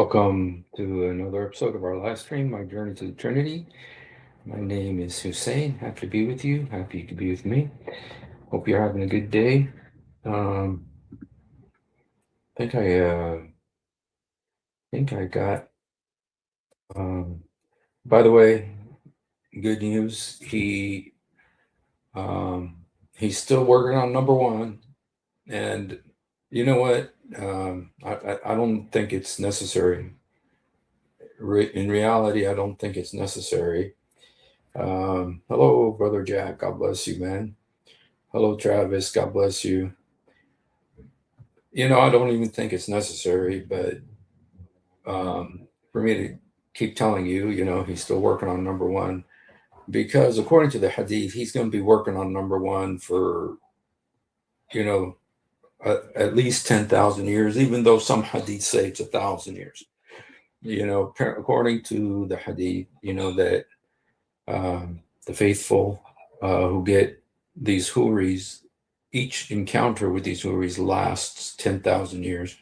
Welcome to another episode of our live stream, My Journey to the Trinity. My name is Hussein. Happy to be with you. Happy you could be with me. Hope you're having a good day. I think I got. Um, by the way, good news. Um, he's still working on number one, and you know what? I don't think it's necessary. In reality, I don't think it's necessary. Hello, Brother Jack. God bless you, man. Hello, Travis. God bless you. I don't even think it's necessary, but for me to keep telling you, he's still working on number one because according to the hadith, he's going to be working on number one for, you know, at least 10,000 years, even though some hadith say it's 1,000 years. According to the hadith, that the faithful who get these huris, each encounter with these huris lasts 10,000 years.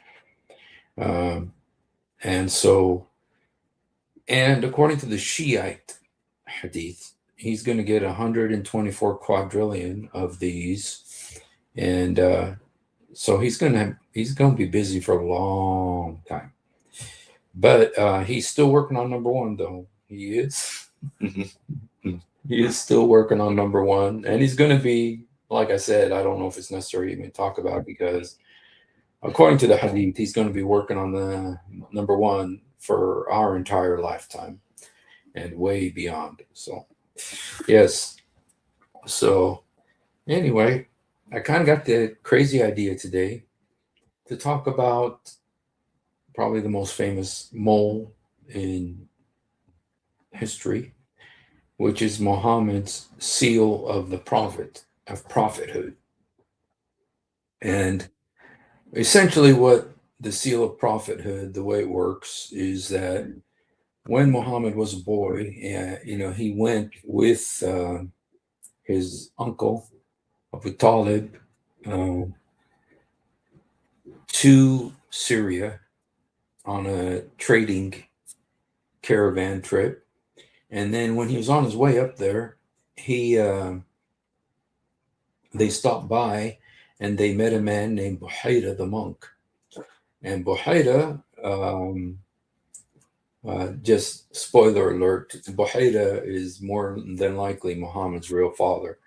And according to the Shiite hadith, he's going to get 124 quadrillion of these. And so he's going to be busy for a long time. But he's still working on number one, though. He is. He is still working on number one, and he's going to be, like I said, I don't know if it's necessary to even talk about because according to the hadith, he's going to be working on the number one for our entire lifetime and way beyond. So, yes. So, anyway, I kind of got the crazy idea today to talk about probably the most famous mole in history, which is Muhammad's seal of the prophethood. And essentially what the seal of prophethood, the way it works is that when Muhammad was a boy, he went with his uncle Abu Talib to Syria on a trading caravan trip. And then when he was on his way up there, they stopped by and they met a man named Buhaira the monk. And Buhaira, just spoiler alert, Buhaira is more than likely Muhammad's real father.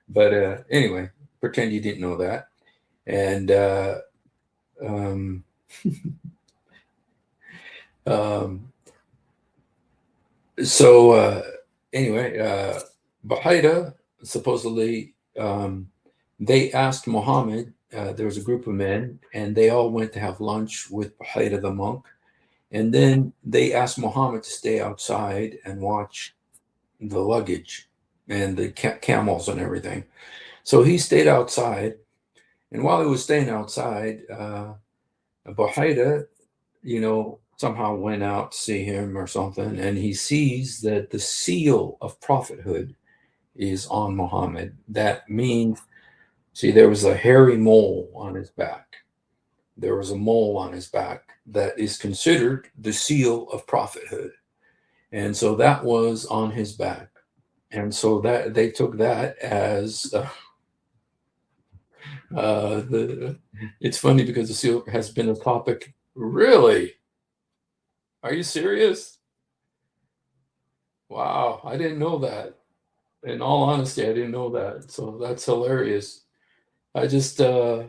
But anyway, pretend you didn't know that. And anyway, Buhaira supposedly they asked Muhammad. There was a group of men, and they all went to have lunch with Buhaira the monk. And then they asked Muhammad to stay outside and watch the luggage and the camels and everything. So he stayed outside. And while he was staying outside, Buhaira, somehow went out to see him or something. And he sees that the seal of prophethood is on Muhammad. That means, see, there was a hairy mole on his back. There was a mole on his back that is considered the seal of prophethood. And so that was on his back. And so that they took that as it's funny because the seal has been a topic. Really? Are you serious? Wow, I didn't know that. In all honesty, I didn't know that. So that's hilarious. I just yeah.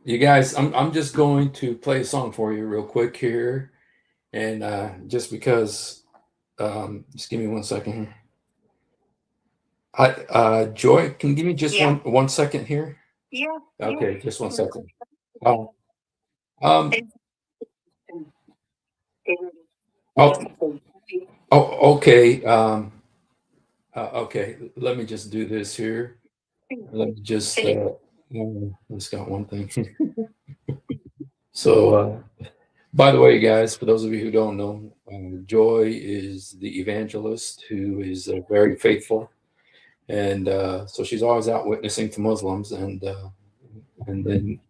You guys, I'm just going to play a song for you real quick here, and just because, just give me 1 second here. Joy, can you give me just one second here? Yeah. Okay, just 1 second. Okay. Okay. Let me just do this here. Let me just. Let's got one thing. So, by the way, guys, for those of you who don't know, Joy is the evangelist who is very faithful, and so she's always out witnessing to Muslims, and then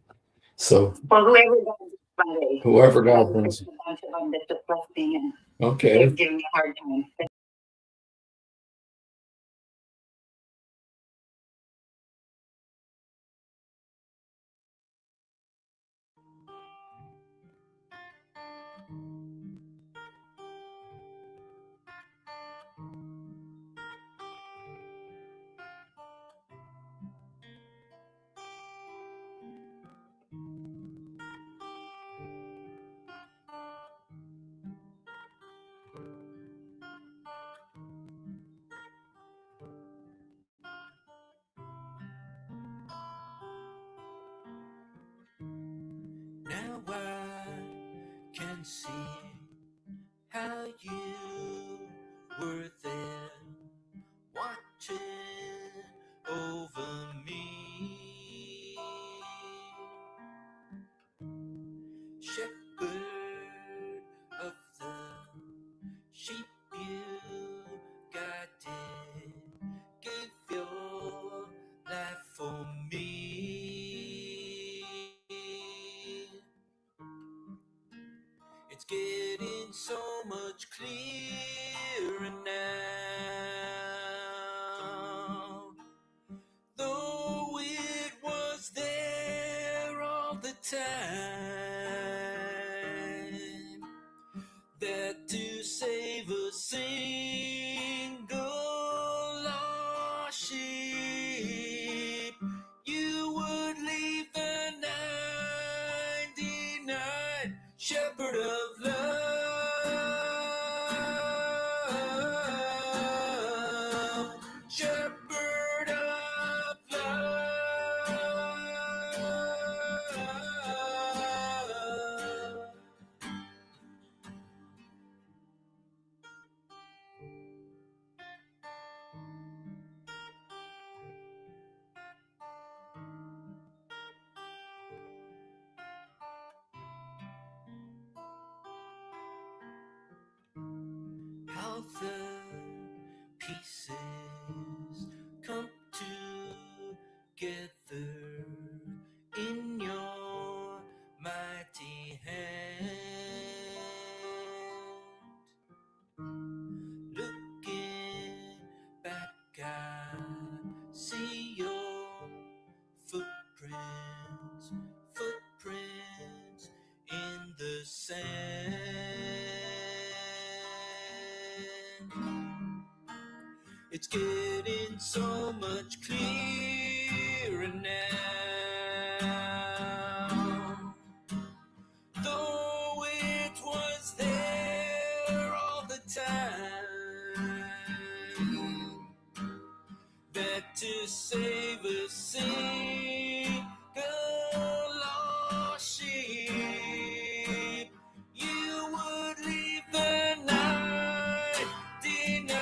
So for whoever God brings, whoever God there's brings. a bunch of them that took me and Okay. giving me a hard time. Now I can see how you were there watching over me. Shepherd of the sheep you guided, gave your life for me. It's getting so much clearer now. Though it was there all the time, that to save a single lost sheep, you would leave the 99, shepherd of love, shepherd of love. How the pieces come together in your mighty hand. Looking back, I see your footprints, footprints in the sand. It's getting so much clearer now. Though it was there all the time, that to save a single lost sheep, you would leave the 99,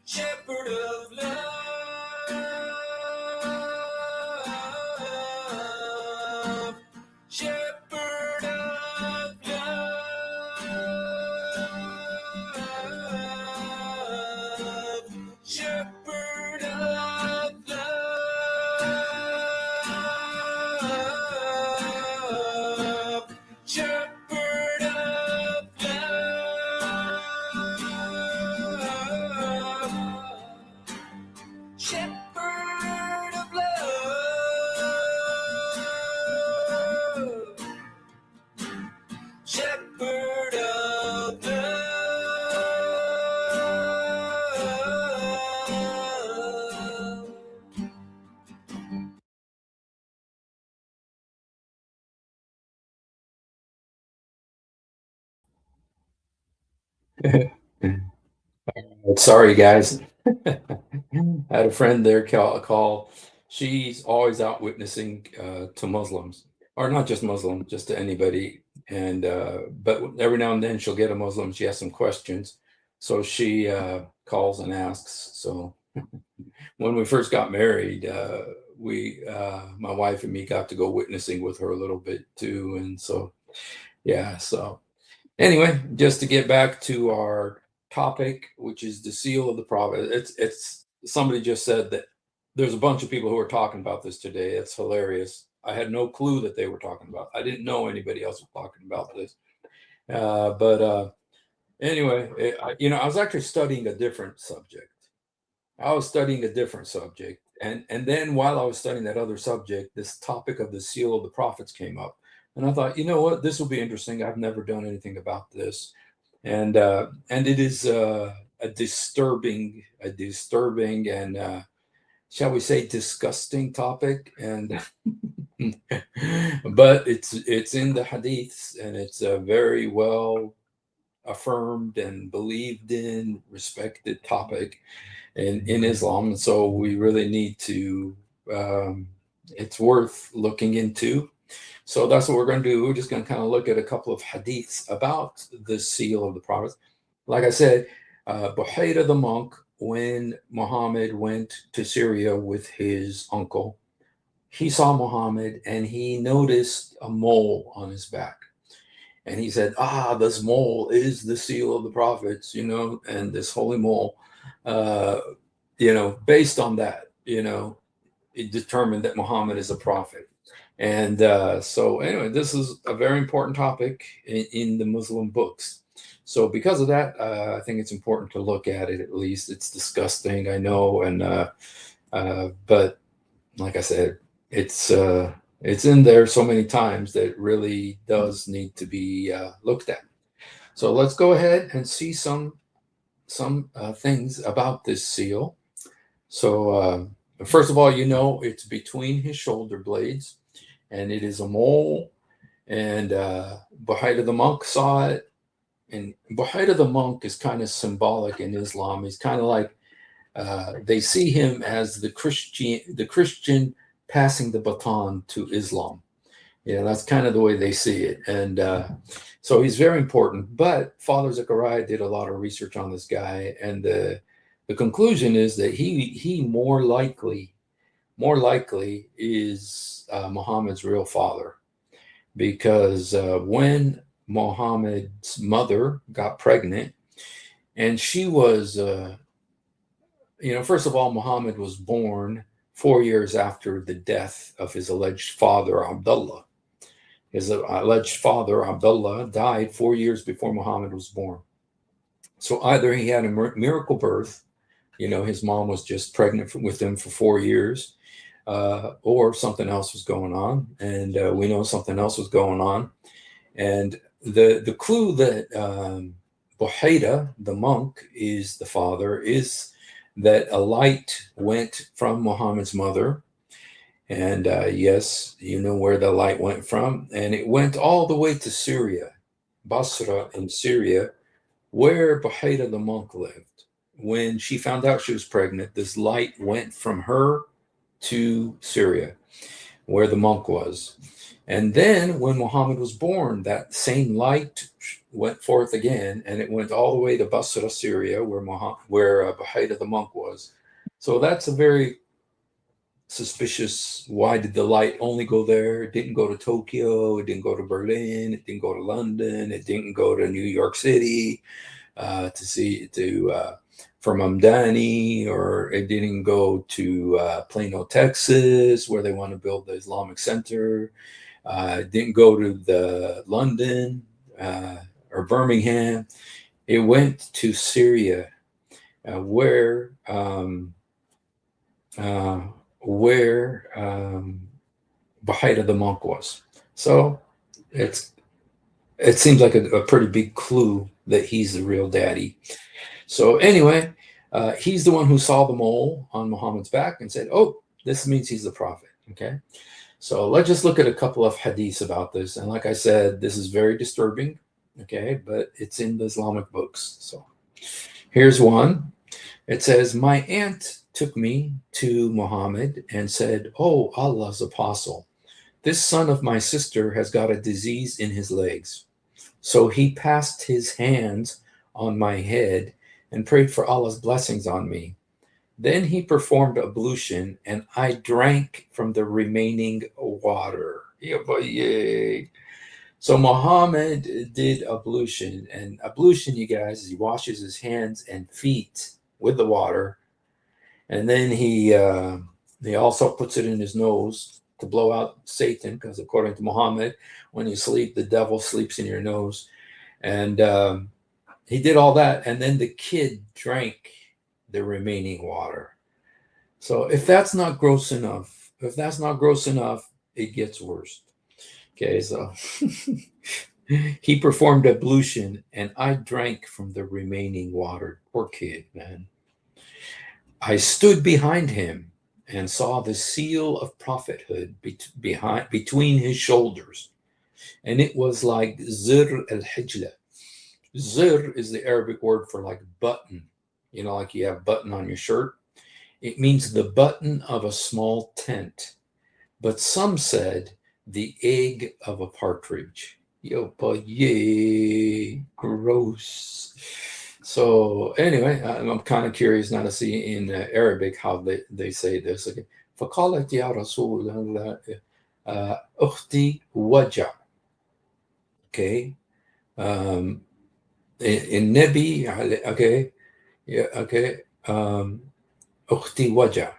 shepherd of love, shepherd of love, shepherd of love, shepherd of love, shepherd of love, shepherd of love. Sorry, guys. I had a friend there call. She's always out witnessing to Muslims, or not just Muslim, just to anybody. And but every now and then she'll get a Muslim. She has some questions, so she calls and asks. So when we first got married, my wife and me got to go witnessing with her a little bit too. And so yeah, so anyway, just to get back to our topic, which is the seal of the prophet. It's somebody just said that there's a bunch of people who are talking about this today. It's hilarious. I had no clue that they were talking about. I didn't know anybody else was talking about this. But anyway, I was actually studying a different subject. I was studying a different subject, and then while I was studying that other subject, this topic of the seal of the prophets came up, and I thought, you know what, this will be interesting. I've never done anything about this, and it is a disturbing and shall we say disgusting topic, and but it's in the hadiths, and it's a very well affirmed and believed in, respected topic in Islam. And so we really need to, it's worth looking into. So that's what we're going to do. We're just going to kind of look at a couple of hadiths about the seal of the prophets. Like I said, Buhaira the monk, when Muhammad went to Syria with his uncle, he saw Muhammad and he noticed a mole on his back. And he said, this mole is the seal of the prophets, and this holy mole, based on that, it determined that Muhammad is a prophet. And so anyway, this is a very important topic in the Muslim books. So because of that, I think it's important to look at it. At least it's disgusting, I know. And but like I said, it's in there so many times that it really does need to be looked at. So let's go ahead and see some things about this seal. So first of all, it's between his shoulder blades, and it is a mole. And Buhaira the monk saw it. And Buhaira the monk is kind of symbolic in Islam. He's kind of like, they see him as the Christian passing the baton to Islam. That's kind of the way they see it. And so he's very important. But Father Zechariah did a lot of research on this guy, and the conclusion is that he more likely is Muhammad's real father, because when Muhammad's mother got pregnant, and she was, first of all, Muhammad was born 4 years after the death of his alleged father, Abdullah. His alleged father, Abdullah, died 4 years before Muhammad was born. So either he had a miracle birth, his mom was just pregnant with him for 4 years, or something else was going on. And we know something else was going on. And the clue that Buhaira, the monk, is the father is that a light went from Muhammad's mother. And yes, you know where the light went from. And it went all the way to Syria, Basra in Syria, where Buhaira the monk lived. When she found out she was pregnant, this light went from her to Syria, where the monk was. And then when Muhammad was born, that same light went forth again, and it went all the way to Basra, Syria, where Buhaira the monk was. So that's a very suspicious. Why did the light only go there? It didn't go to Tokyo. It didn't go to Berlin. It didn't go to London. It didn't go to New York City from Hamdani, or it didn't go to Plano, Texas, where they want to build the Islamic Center. It didn't go to the London or Birmingham. It went to Syria, where Buhaira the monk was. So it seems like a pretty big clue that he's the real daddy. So anyway, he's the one who saw the mole on Muhammad's back and said, "Oh, this means he's the prophet." Okay. So let's just look at a couple of hadiths about this. And like I said, this is very disturbing, okay, but it's in the Islamic books. So here's one. It says, "My aunt took me to Muhammad and said, 'Oh, Allah's apostle, this son of my sister has got a disease in his legs.' So he passed his hands on my head and prayed for Allah's blessings on me. Then he performed ablution, and I drank from the remaining water." Yay. So Muhammad did ablution, and ablution, you guys, he washes his hands and feet with the water, and then he also puts it in his nose, to blow out Satan, because according to Muhammad, when you sleep, the devil sleeps in your nose. And he did all that, and then the kid drank the remaining water. So if that's not gross enough, it gets worse. Okay, so he performed ablution, and I drank from the remaining water. Poor kid, man. I stood behind him and saw the seal of prophethood between his shoulders, and it was like zir al-hijla. Zir is the Arabic word for like button, like you have button on your shirt. It means the button of a small tent, but some said the egg of a partridge. Yo, but yay, gross. So anyway, I'm kind of curious now to see in Arabic how they say this. Okay. فقالت يا رسول الله أختي وجع. Okay. In Nabi, okay. Yeah, okay. أختي وجع.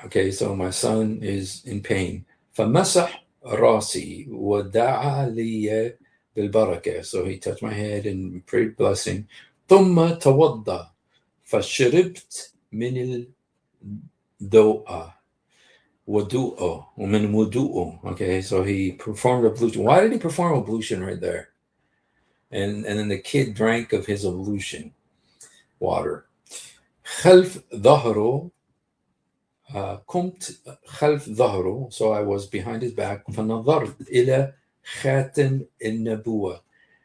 Okay, so my son is in pain. فمسح راسي ودعا لي بالبركة. So he touched my head and prayed blessing. ثم توضأ فشربت من الدوء ومن وضوءه. Okay, so he performed ablution. Why did he perform ablution right there? And then the kid drank of his ablution water. خلف ظهره قمت خلف ظهره, so I was behind his back. فنظرت إلى خاتم النبوة,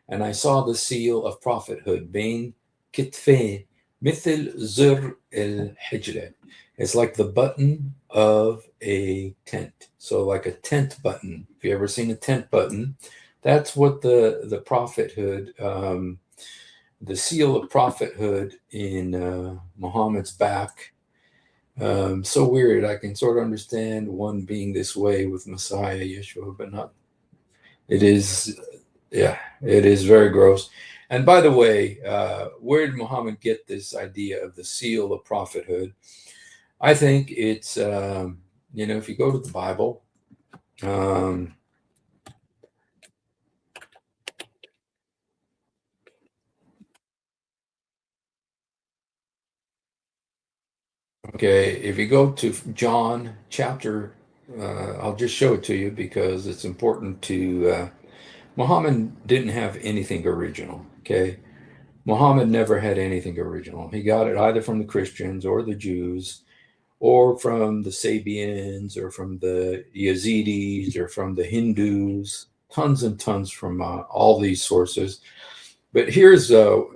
and I saw the seal of prophethood بين كتفين مثل زر الحجلة. It's like the button of a tent, so like a tent button. If you ever seen a tent button, that's what the prophethood, the seal of prophethood in Muhammad's back. So weird. I can sort of understand one being this way with Messiah Yeshua, but not. It is, yeah, it is very gross. And by the way, where did Muhammad get this idea of the seal of prophethood? I think it's, if you go to the Bible, okay, if you go to John chapter, I'll just show it to you because it's important to. Muhammad didn't have anything original. Okay, Muhammad never had anything original. He got it either from the Christians or the Jews, or from the Sabians, or from the Yazidis, or from the Hindus. Tons and tons from all these sources. But here's it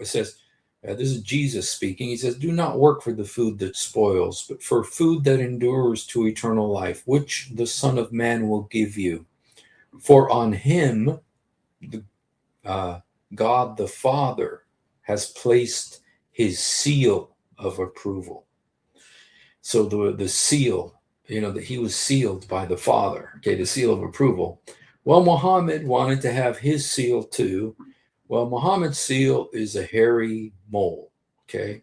says. This is Jesus speaking. He says, "Do not work for the food that spoils, but for food that endures to eternal life, which the Son of Man will give you. For on him, God the Father has placed his seal of approval." So the seal, that he was sealed by the Father. Okay, the seal of approval. Well, Muhammad wanted to have his seal too. Well, Muhammad's seal is a hairy mole. Okay.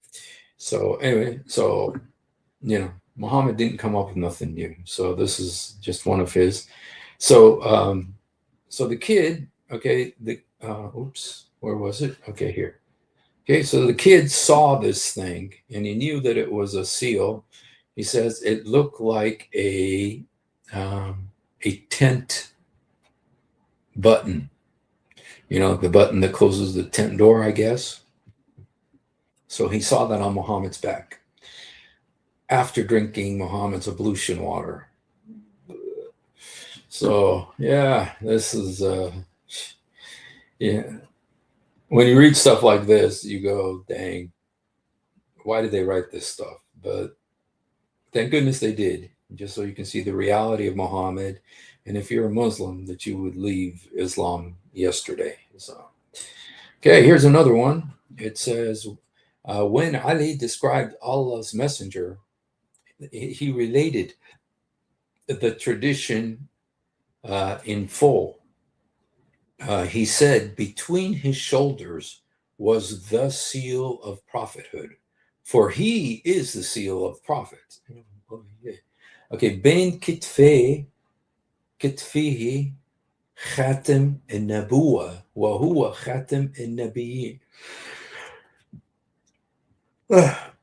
So anyway, Muhammad didn't come up with nothing new. So this is just one of his. So so the kid, okay, where was it? Okay, here. Okay, so the kid saw this thing and he knew that it was a seal. He says it looked like a tent button. The button that closes the tent door, I guess. So he saw that on Muhammad's back after drinking Muhammad's ablution water. So, yeah, this is, yeah. When you read stuff like this, you go, dang, why did they write this stuff? But thank goodness they did, just so you can see the reality of Muhammad. And if you're a Muslim, that you would leave Islam yesterday. So, okay, here's another one. It says, when Ali described Allah's messenger, he related the tradition in full. He said, between his shoulders was the seal of prophethood, for he is the seal of prophets. Okay, بين كتفيه خاتم النبوة وهو خاتم النبيين.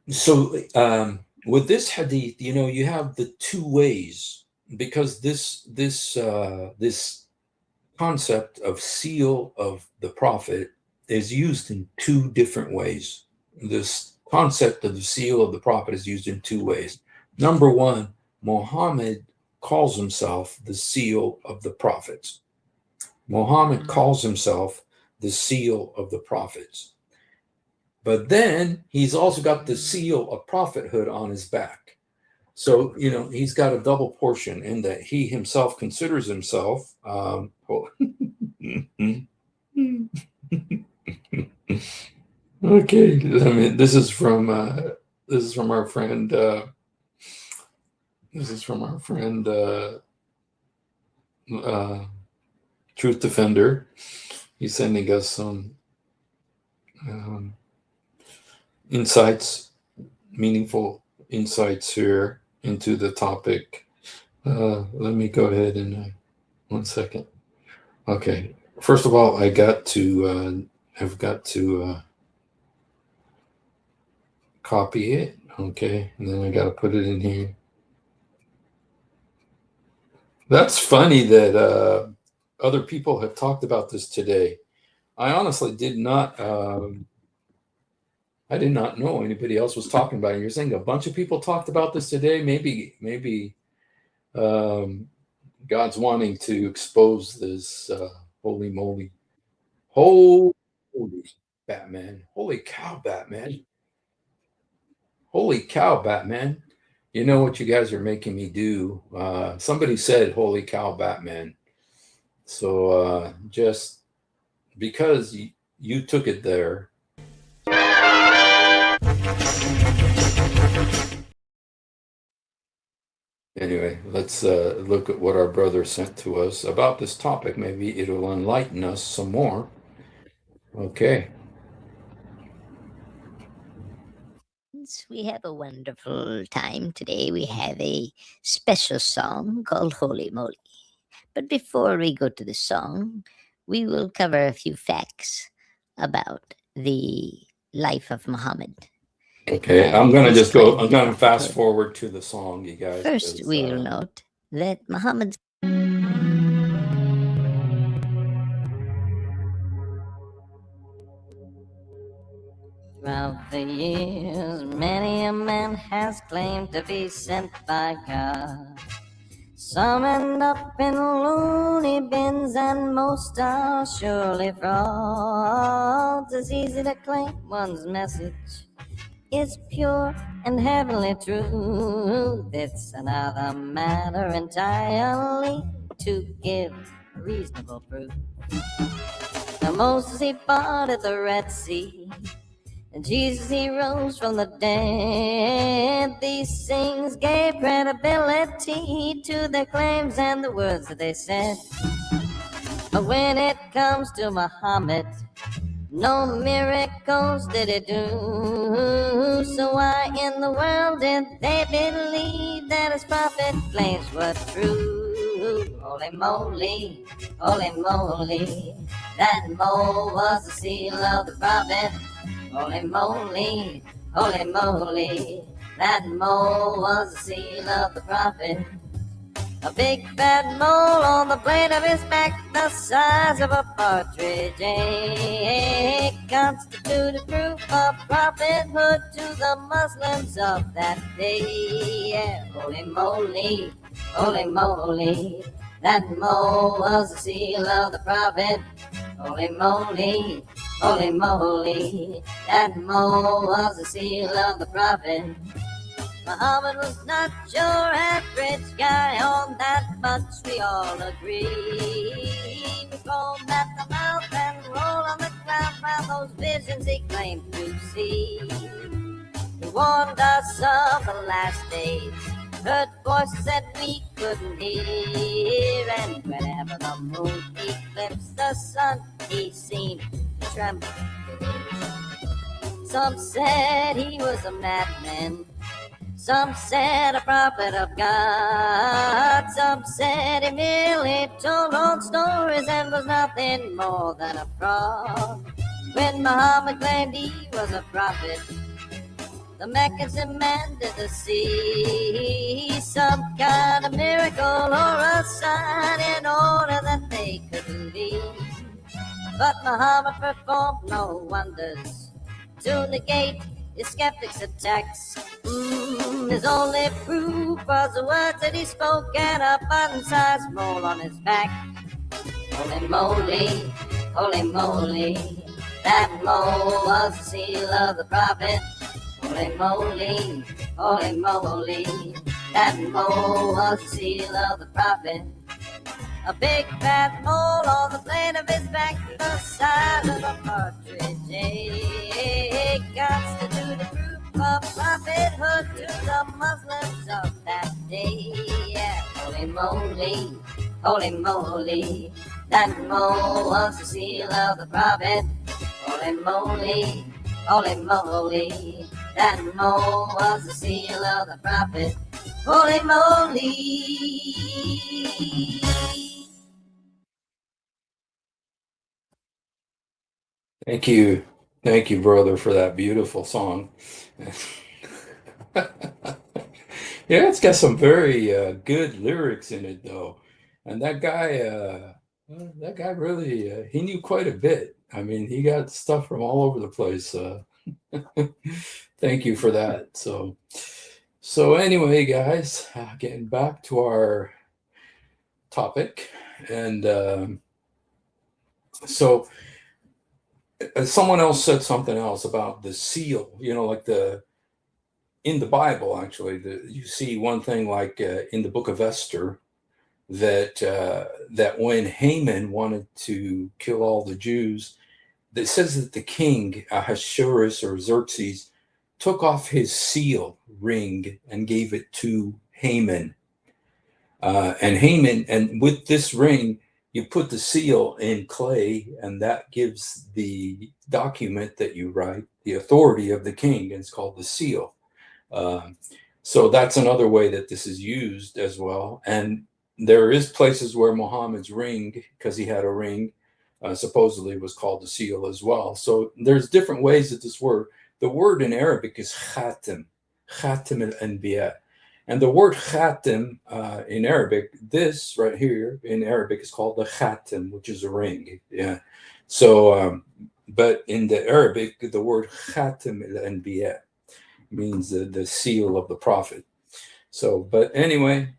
So with this hadith, you have the two ways, because this concept of seal of the prophet is used in two different ways. This concept of the seal of the prophet is used in two ways. Number one, Muhammad calls himself the seal of the prophets. Muhammad calls himself the seal of the prophets. But then he's also got the seal of prophethood on his back. So, he's got a double portion in that he himself considers himself. Okay, this is from our friend. This is from our friend, Truth Defender. He's sending us some insights, meaningful insights here into the topic. Let me go ahead and 1 second. Okay, first of all, I've got to copy it. Okay, and then I got to put it in here. That's funny that other people have talked about this today. I honestly did not. I did not know anybody else was talking about it. You're saying a bunch of people talked about this today. Maybe God's wanting to expose this. Holy moly! Holy Batman! Holy cow, Batman! Holy cow, Batman! You know what you guys are making me do? Somebody said, "Holy cow, Batman!" So just because you took it there. Anyway, let's look at what our brother sent to us about this topic. Maybe it'll enlighten us some more. Okay. We have a wonderful time today. We have a special song called Holy Moly. But before we go to the song, we will cover a few facts about the life of Muhammad. Okay, I'm going to fast forward to the song, you guys. First, we'll note that Muhammad's 12 the years, many a man has claimed to be sent by God. Some end up in loony bins and most are surely frauds. It's easy to claim one's message is pure and heavenly truth. It's another matter entirely to give reasonable proof. Now Moses, he parted the Red Sea, and Jesus, he rose from the dead. These things gave credibility to their claims and the words that they said. But when it comes to Muhammad, no miracles did he do. So why in the world did they believe that his prophet claims were true? Holy moly, that mole was the seal of the prophet. Holy moly, that mole was the seal of the prophet. A big fat mole on the blade of his back, the size of a partridge egg, constituted proof of prophethood to the Muslims of that day. Yeah. Holy moly, that mole was the seal of the prophet. Holy moly, that mole was the seal of the prophet. Muhammad was not your average guy, on that much we all agree. We foam at the mouth and roll on the ground by those visions he claimed to see. He warned us of the last days, heard voices that we couldn't hear, and whenever the moon eclipsed the sun, he seemed to tremble. Some said he was a madman, Some said a prophet of God, some said he merely told old stories and was nothing more than a fraud. When Muhammad claimed he was a prophet, the Meccans demanded to see some kind of miracle or a sign in order that they could believe. But Muhammad performed no wonders to negate his skeptics' attacks. His only proof was the words that he spoke and a button-sized mole on his back. Holy moly, that mole was the seal of the prophet. Holy moly, that mole was the seal of the prophet. A big fat mole on the blade of his back, the size of a partridge egg, constituted proof of prophethood to the Muslims of that day. Yeah. Holy moly, that mole was the seal of the prophet. Holy moly, that mole was the seal of the prophet. Holy moly. Thank you. Thank you, brother, for that beautiful song. Yeah, it's got some very good lyrics in it, though. And that guy really, he knew quite a bit. I mean, he got stuff from all over the place. Thank you for that. So anyway, guys, getting back to our topic. And so someone else said something else about the seal, like in the Bible, actually, you see one thing like in the book of Esther, that when Haman wanted to kill all the Jews, it says that the king Ahasuerus or Xerxes took off his seal ring and gave it to Haman. And with this ring, you put the seal in clay, and that gives the document that you write the authority of the king, and it's called the seal. So that's another way that this is used as well. And there is places where Muhammad's ring, because he had a ring, supposedly was called the seal as well. So there's different ways that the word in Arabic is khatim al-anbiya. And the word khatim in Arabic, this right here in Arabic is called the khatim, which is a ring. Yeah. So, but in the Arabic, the word khatim al-anbiya means the seal of the prophet. So, but anyway,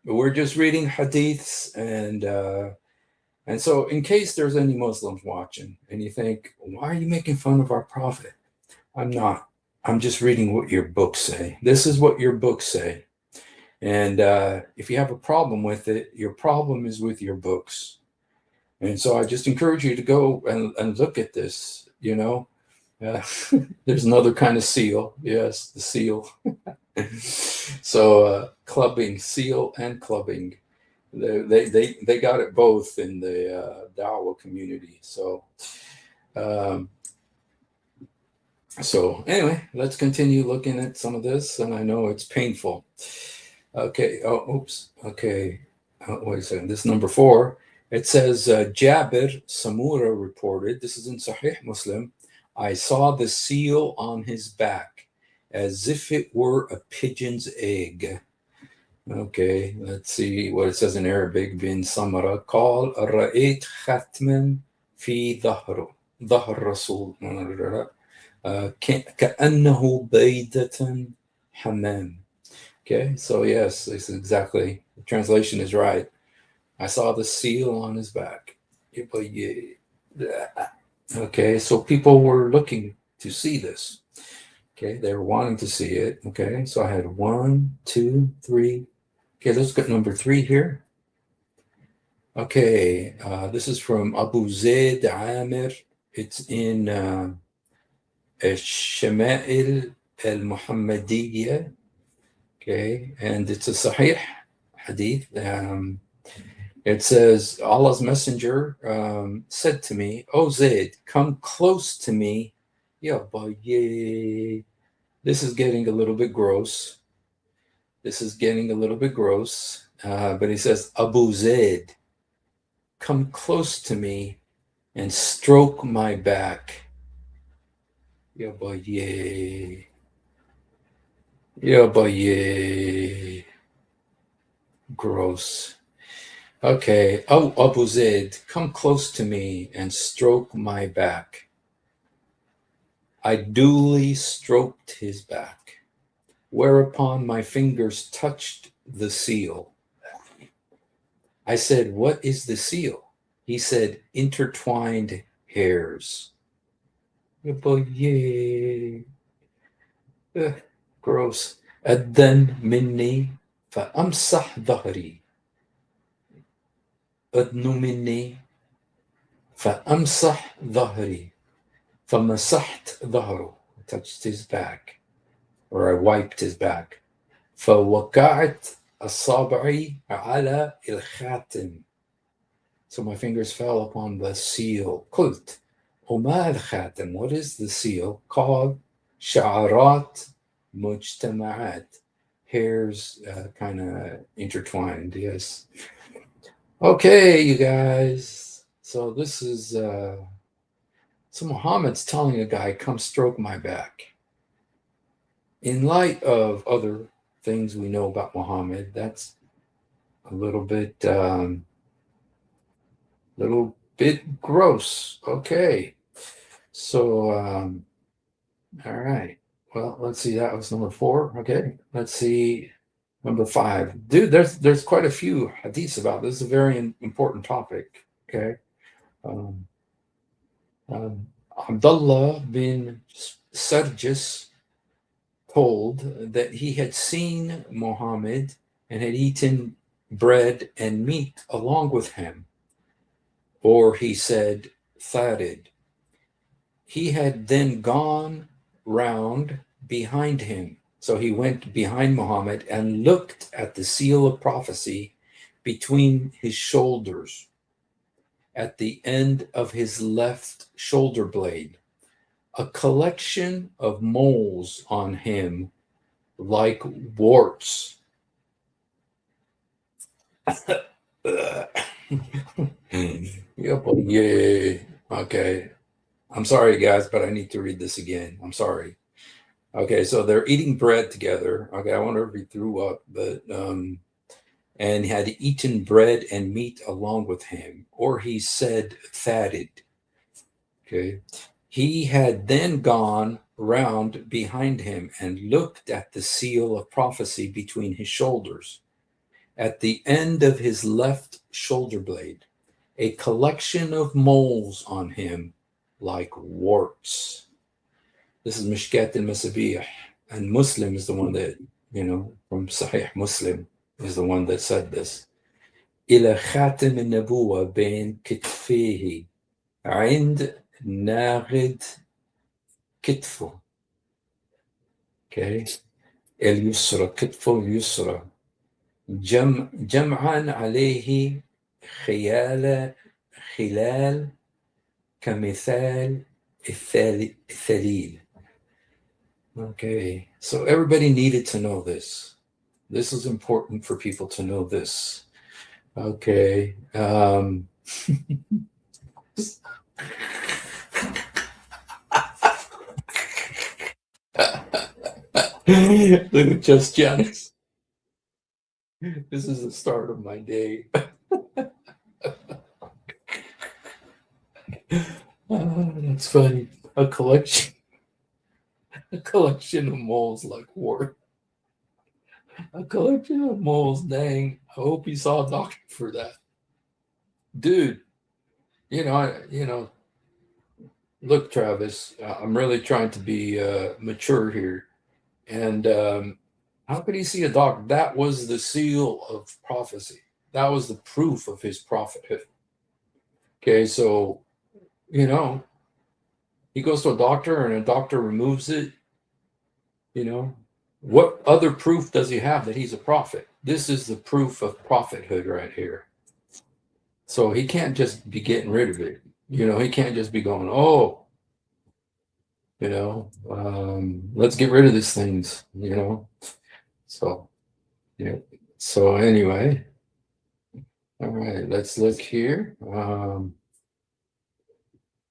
we're just reading hadiths, and so in case there's any Muslims watching and you think, why are you making fun of our prophet? I'm not. I'm just reading what your books say. This is what your books say. And if you have a problem with it, your problem is with your books. And so I just encourage you to go and look at this, there's another kind of seal. Yes, the seal. So clubbing, seal and clubbing. They got it both in the Dawah community. So anyway, let's continue looking at some of this. And I know it's painful. Okay. Oh, oops. Okay. Wait a second. This is number 4. It says Jabir Samura reported, this is in Sahih Muslim, I saw the seal on his back as if it were a pigeon's egg. Okay, let's see what it says in Arabic. Bin Samara قال رأيت ختما في ظهر رسول كأنه بيضة حمام. Okay, so yes, this is exactly, the translation is right. I saw the seal on his back. Okay, so people were looking to see this. Okay, they were wanting to see it. Okay, so I had 1, 2, 3. Okay, let's get number 3 here. Okay, this is from Abu Zayd Amir. It's in Shama'il al-Muhammadiyya. Okay, and it's a Sahih hadith. It says, Allah's messenger said to me, "O Zayd, come close to me." Yeah, but yeah, this is getting a little bit gross. This is getting a little bit gross, but he says, Abu Zaid, come close to me and stroke my back. Ya boye. Ya boye. Gross. Okay. Oh, Abu Zaid, come close to me and stroke my back. I duly stroked his back, whereupon my fingers touched the seal. I said, what is the seal? He said, intertwined hairs. Yay. Gross. أدن مني فأمسح ظهري. أدن مني فأمسح ظهري. فمسحت ظهره. I touched his back, or I wiped his back. فوقعت أصابعي على الخاتم. So my fingers fell upon the seal. قلت وما الخاتم? What is the seal? قال شعرات مجتمعات. Hairs kind of intertwined, yes. Okay, you guys. So this is, so Muhammad's telling a guy, come stroke my back. In light of other things we know about Muhammad, that's a little bit gross. Okay. So, all right. Well, let's see. That was number 4. Okay. Let's see. Number 5. Dude, there's quite a few hadiths about this. It's a very important topic. Okay. Abdullah bin Sarjis told that he had seen Muhammad and had eaten bread and meat along with him. Or he said, Tharid. He had then gone round behind him. So he went behind Muhammad and looked at the seal of prophecy between his shoulders, at the end of his left shoulder blade, a collection of moles on him like warts. Yeah. Okay. I'm sorry, guys, but I need to read this again. I'm sorry. Okay, so they're eating bread together. Okay, I want to read through up, but and had eaten bread and meat along with him, or he said fatted. Okay, he had then gone round behind him and looked at the seal of prophecy between his shoulders, at the end of his left shoulder blade, a collection of moles on him like warts. This is Mishkat al-Masabih, and Muslim is the one that, from Sahih Muslim, is the one that said this. إلى خاتم النبوة بين كتفيه عند ناغد كتفه. Okay. اليسرى كتفه اليسرى جمعا عليه خلال كمثال الثليل. Okay, so everybody needed to know this. This is important for people to know this. Okay. Look at Just Janice. This is the start of my day. That's funny. A collection of moles like wart. A collection of moles, dang. I hope you saw a doctor for that. Dude, look, Travis, I'm really trying to be mature here. And how could he see a doctor? That was the seal of prophecy. That was the proof of his prophethood. Okay, so, he goes to a doctor and a doctor removes it. What other proof does he have that he's a prophet? This is the proof of prophethood right here. So he can't just be getting rid of it. He can't just be going, let's get rid of these things, So Yeah. So anyway, all right, let's look here.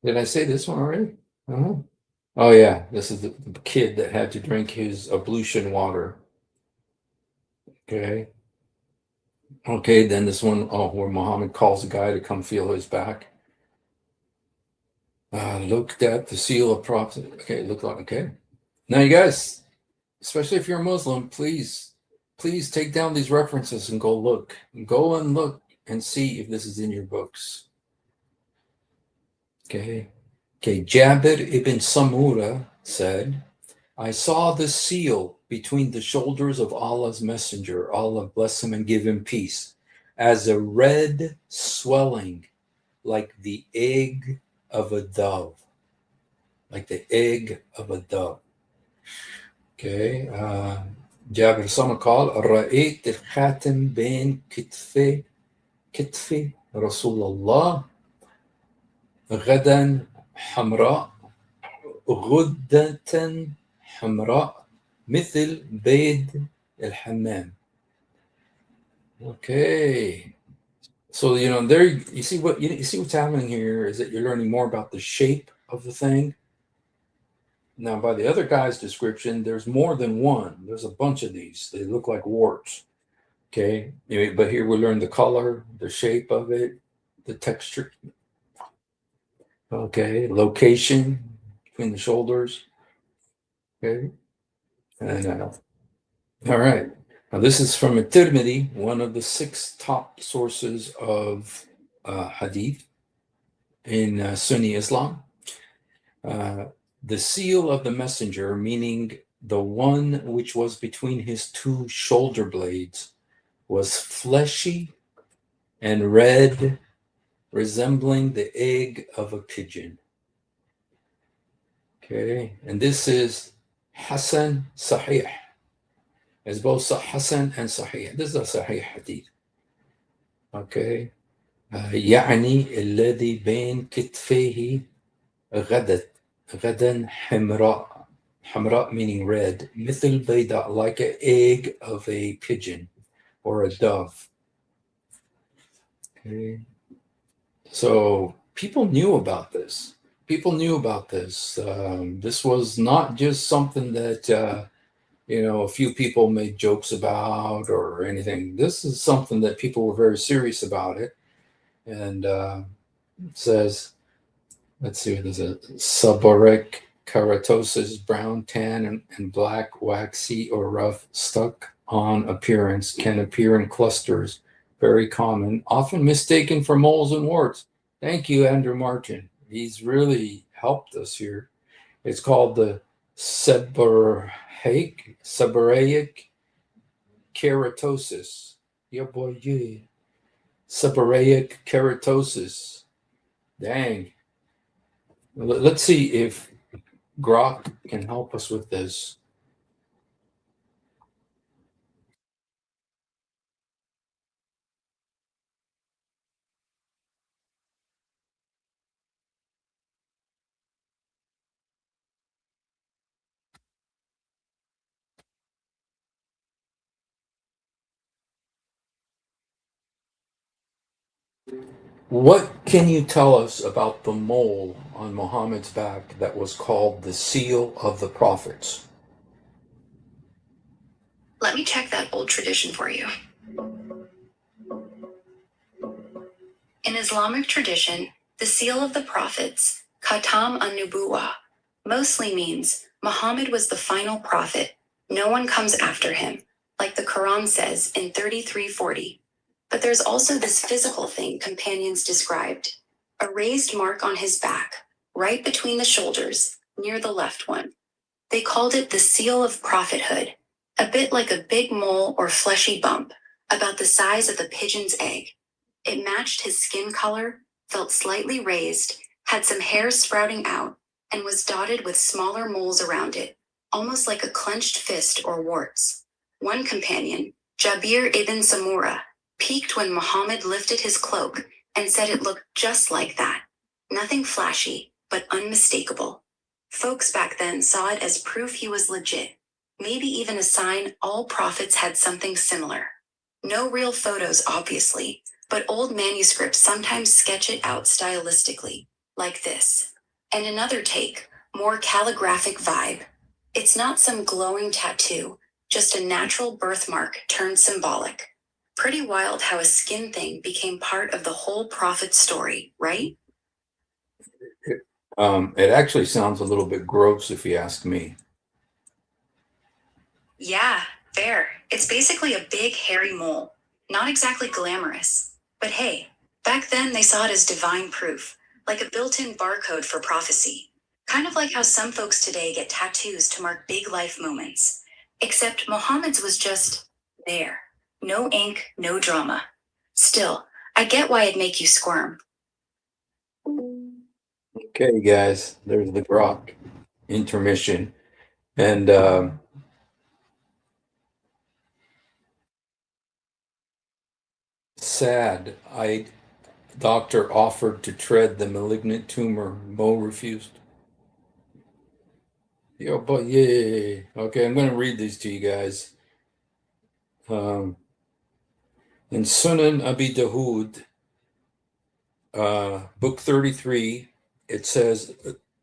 Did I say this one already? Oh yeah, this is the kid that had to drink his ablution water. Okay. Okay, then this one, where Muhammad calls a guy to come feel his back. Looked at the seal of prophet. Okay, look like okay. Now you guys, especially if you're a Muslim, please take down these references and go look. Go and look and see if this is in your books. Okay. Okay, Jabir ibn Samura said, I saw the seal between the shoulders of Allah's messenger, Allah bless him and give him peace, as a red swelling like the egg of a dove. Like the egg of a dove. Okay. جابر سما قال رأيت الخاتم بين كتفي رسول الله غدا حمراء غدة حمراء مثل بيض الحمام. Okay. So there you see what's happening here is that you're learning more about the shape of the thing. Now, by the other guy's description, there's more than one. There's a bunch of these. They look like warts. Okay. Anyway, but here we learn the color, the shape of it, the texture. Okay. Location between the shoulders. Okay. And all right. Now, this is from At-Tirmidhi, one of the 6 top sources of hadith in Sunni Islam. The seal of the messenger, meaning the one which was between his 2 shoulder blades, was fleshy and red, resembling the egg of a pigeon. Okay, and this is Hasan Sahih. It's both Hasan and Sahih. This is a Sahih hadith. Okay, يعني الذي بين كتفيه غدا حمراء meaning red, مثل بيضاء like an egg of a pigeon or a dove. Okay. So people knew about this. This was not just something that a few people made jokes about or anything. This is something that people were very serious about it. And it says, let's see, there's a seborrheic keratosis, brown, tan, and black, waxy or rough, stuck on appearance, can appear in clusters, very common, often mistaken for moles and warts. Thank you, Andrew Martin. He's really helped us here. It's called the seborrheic keratosis. Yeah, boy, yeah. Seborrheic keratosis. Dang. Let's see if Grok can help us with this. What can you tell us about the mole on Muhammad's back that was called the Seal of the Prophets? Let me check that old tradition for you. In Islamic tradition, the Seal of the Prophets, Khatam an-Nubuwah, mostly means Muhammad was the final prophet. No one comes after him, like the Quran says in 33:40. But there's also this physical thing companions described, a raised mark on his back, right between the shoulders, near the left one. They called it the Seal of Prophethood, a bit like a big mole or fleshy bump, about the size of a pigeon's egg. It matched his skin color, felt slightly raised, had some hairs sprouting out, and was dotted with smaller moles around it, almost like a clenched fist or warts. One companion, Jabir ibn Samura, peeked when Muhammad lifted his cloak and said it looked just like that. Nothing flashy, but unmistakable. Folks back then saw it as proof he was legit. Maybe even a sign all prophets had something similar. No real photos, obviously, but old manuscripts sometimes sketch it out stylistically, like this. And another take, more calligraphic vibe. It's not some glowing tattoo, just a natural birthmark turned symbolic. Pretty wild how a skin thing became part of the whole prophet story, right? It actually sounds a little bit gross if you ask me. Yeah, fair. It's basically a big hairy mole. Not exactly glamorous. But hey, back then they saw it as divine proof, like a built-in barcode for prophecy. Kind of like how some folks today get tattoos to mark big life moments. Except Muhammad's was just there. No ink, no drama. Still, I get why it'd make you squirm. Okay, guys, there's the grok intermission. And sad, doctor offered to tread the malignant tumor. Mo refused. Yo, but yeah. Okay, I'm going to read these to you guys. In Sunan Abi Dawood, book 33, it says,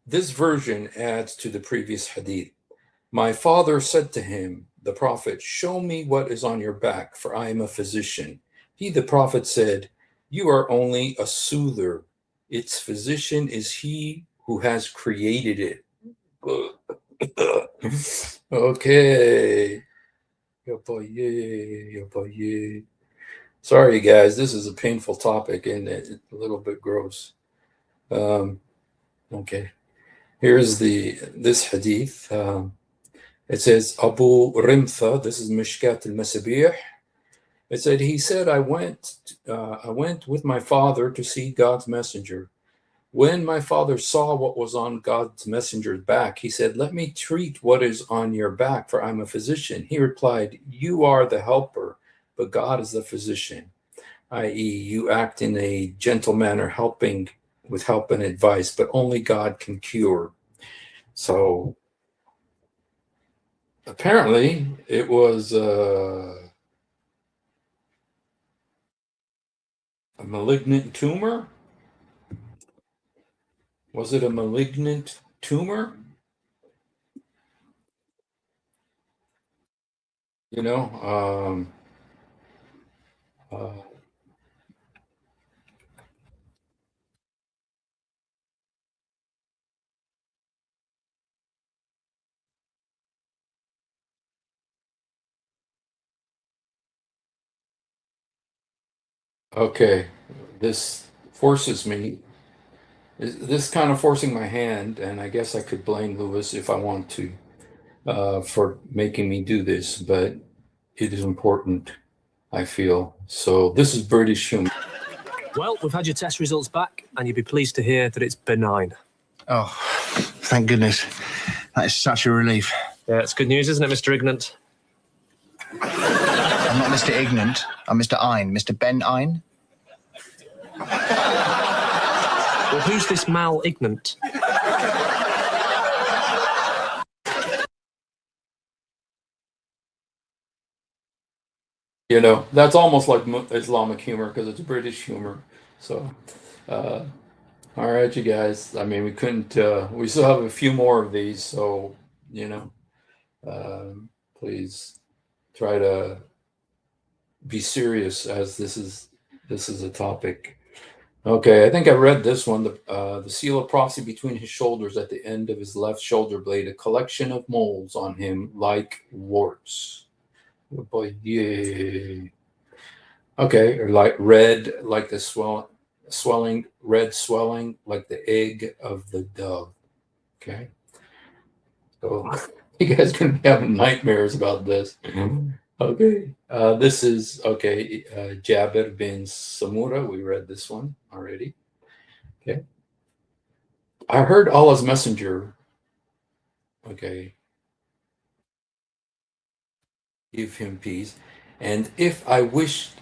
this version adds to the previous hadith. My father said to him, the prophet, show me what is on your back, for I am a physician. He, the prophet, said, you are only a soother. Its physician is he who has created it. Okay. Sorry, guys. This is a painful topic and it's a little bit gross. Okay. Here's this hadith. It says Abu Rimtha. This is Mishkat al-Masabih. It said he said I went with my father to see God's messenger. When my father saw what was on God's messenger's back, he said, let me treat what is on your back, for I'm a physician. He replied, you are the helper, but God is the physician, i.e., you act in a gentle manner, helping with help and advice, but only God can cure. So apparently it was a malignant tumor. Was it a malignant tumor? You know, okay, this forces me. This kind of forcing my hand, and I guess I could blame Lewis if I want to for making me do this, but it is important, I feel. So this is British humor. Well, we've had your test results back, and you'll be pleased to hear that it's benign. Oh, thank goodness. That is such a relief. Yeah, it's good news, isn't it, Mr. Ignant? I'm not Mr. Ignant. I'm Mr. Ein. Mr. Ben Ein. Well, who's this Mal Ignant? You know, that's almost like Islamic humor because it's British humor. So, all right, you guys. I mean, we couldn't, we still have a few more of these. So, you know, please try to be serious as this is a topic. Okay, I think I read this one. The seal of prophecy between his shoulders at the end of his left shoulder blade, a collection of moles on him like warts. Oh boy, yay. Okay, or like red, like the swelling, red swelling, like the egg of the dove. Okay. So you guys gonna be having nightmares about this. Okay. This is okay. Jabir bin Samura. We read this one already. Okay. I heard Allah's messenger. Okay. Give him peace. And if I wished,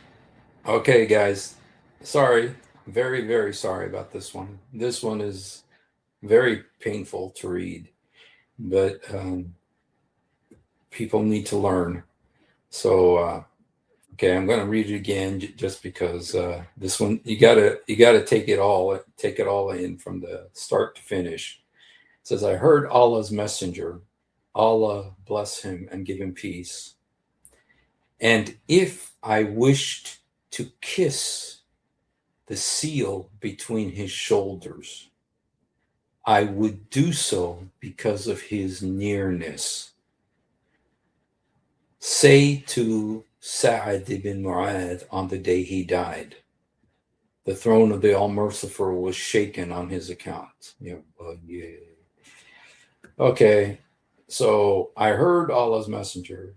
okay, guys, sorry, very, very sorry about this one. This one is very painful to read, but people need to learn. So, okay, I'm going to read it again just because this one you gotta take it all in from the start to finish. It says, I heard Allah's messenger, Allah bless him and give him peace. And if I wished to kiss the seal between his shoulders, I would do so because of his nearness. Say to Sa'ad ibn Mu'adh on the day he died, the throne of the All-Merciful was shaken on his account. Yeah. Okay, so I heard Allah's messenger,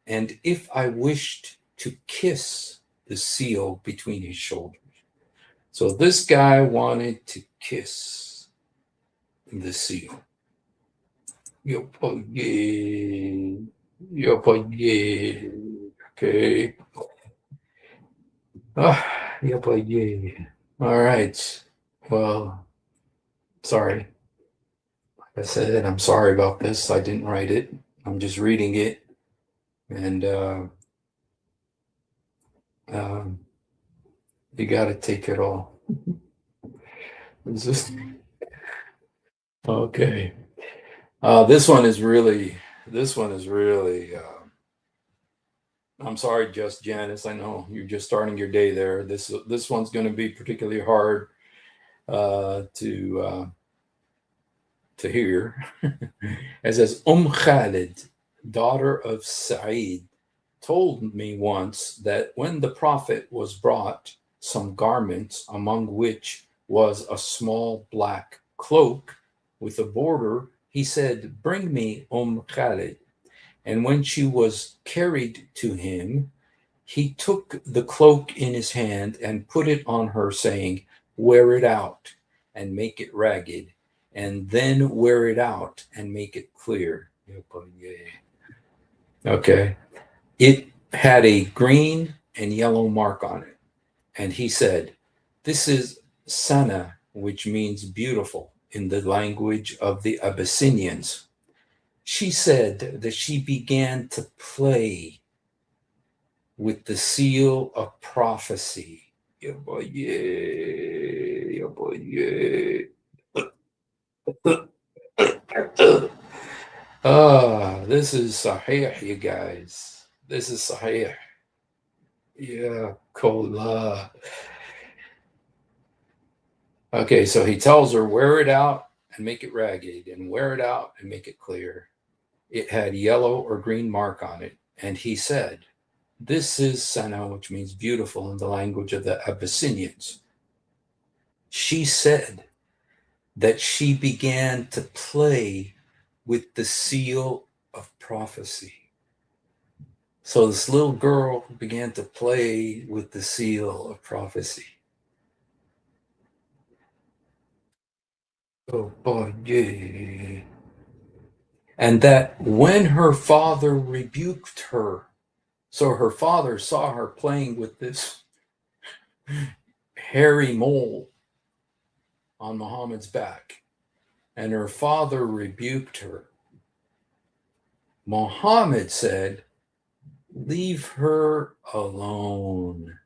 and if I wished to kiss the seal between his shoulders. So this guy wanted to kiss the seal. Okay. All right. Well, sorry. Like I said, I'm sorry about this. I didn't write it. I'm just reading it. And you got to take it all. Okay. This one is really, I'm sorry, Just Janice. I know you're just starting your day there. This one's going to be particularly hard to hear. It says, Khalid, daughter of Sa'id, told me once that when the Prophet was brought some garments, among which was a small black cloak with a border, he said, bring me Khalid. And when she was carried to him, he took the cloak in his hand and put it on her, saying, wear it out and make it ragged, and then wear it out and make it clear. Okay. It had a green and yellow mark on it. And he said, this is Sana, which means beautiful in the language of the Abyssinians. She said that she began to play with the seal of prophecy. This is Sahih, you guys. This is Sahih. Yeah, Kola. Okay, so he tells her, wear it out and make it ragged, and wear it out and make it clear. It had yellow or green mark on it. And he said, this is Sana, which means beautiful in the language of the Abyssinians. She said that she began to play with the seal of prophecy. So this little girl began to play with the seal of prophecy. Oh boy, yeah. And that when her father rebuked her, so her father saw her playing with this hairy mole on Muhammad's back, and her father rebuked her. Muhammad said, leave her alone.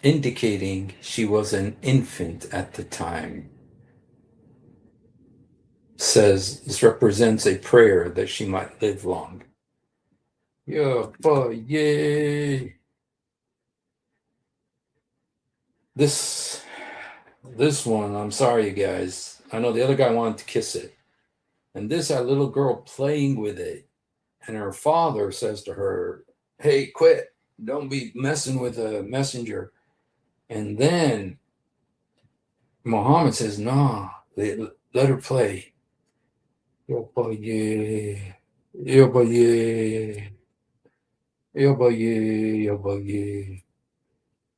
Indicating she was an infant at the time. Says this represents a prayer that she might live long. Yay. This one, I'm sorry, you guys. I know the other guy wanted to kiss it. And this, our little girl playing with it. And her father says to her, hey, quit. Don't be messing with a messenger. And then Muhammad says, nah, let her play. Let